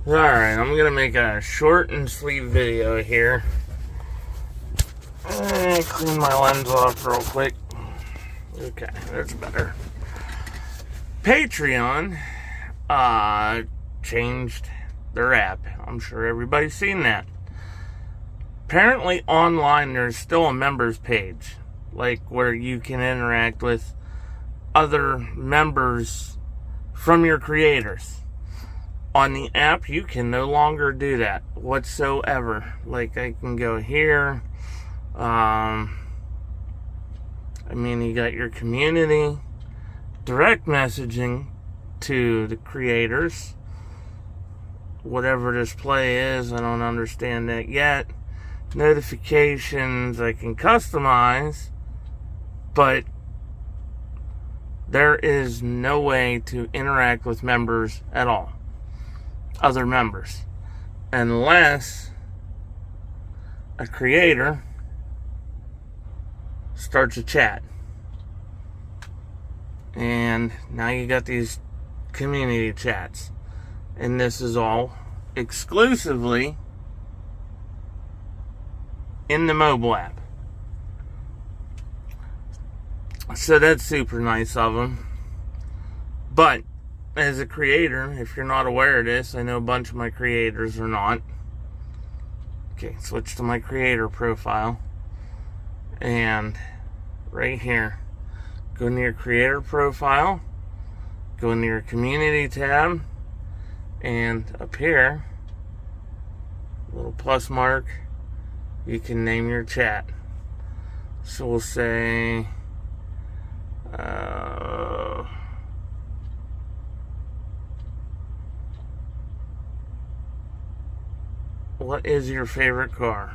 Alright, I'm gonna make a short and sweet video here. Clean my lens off real quick. Okay, that's better. Patreon changed their app. I'm sure everybody's seen that. Apparently online there's still a members page, like where you can interact with other members from your creators. On the app, you can no longer do that whatsoever. Like, I can go here. You got your community, direct messaging to the creators. Whatever this play is, I don't understand that yet. Notifications, I can customize, but there is no way to interact with members at all. Other members, unless a creator starts a chat. And now you got these community chats, and this is all exclusively in the mobile app. So that's super nice of them. But as a creator, if you're not aware of this, I know a bunch of my creators are not. Okay, switch to my creator profile. And right here, go into your creator profile, go into your community tab, and up here, little plus mark, you can name your chat. So we'll say, what is your favorite car?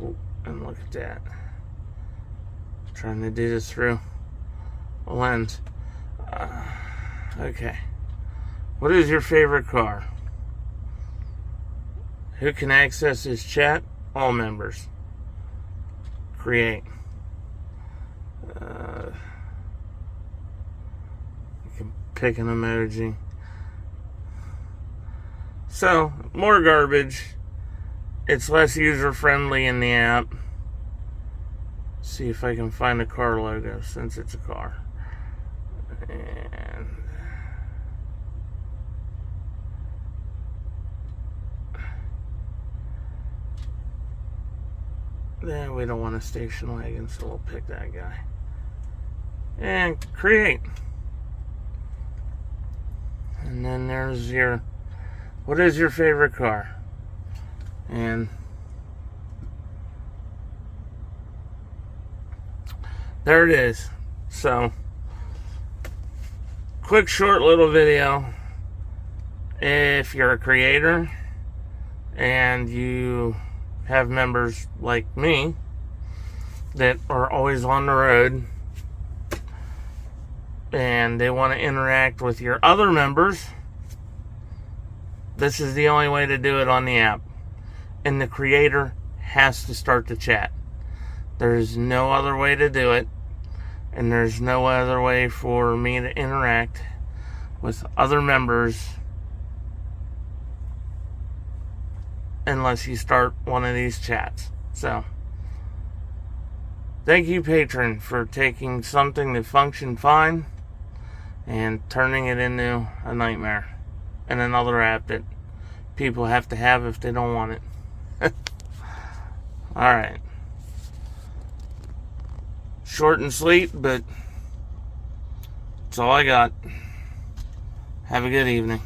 Oh, and look at that. I'm trying to do this through a lens. Okay. What is your favorite car? Who can access this chat? All members. Create. Pick an emoji. So, more garbage. It's less user friendly in the app. See if I can find a car logo since it's a car. And then we don't want a station wagon, so we'll pick that guy. And create. And then there's your, what is your favorite car? And there it is. So, quick short little video. If you're a creator and you have members like me that are always on the road and they want to interact with your other members, this is the only way to do it on the app. And the creator has to start the chat. There's no other way to do it. And there's no other way for me to interact with other members unless you start one of these chats. So, thank you, Patreon, for taking something that functioned fine and turning it into a nightmare and another app that people have to have if they don't want it. Alright. Short and sweet, but that's all I got. Have a good evening.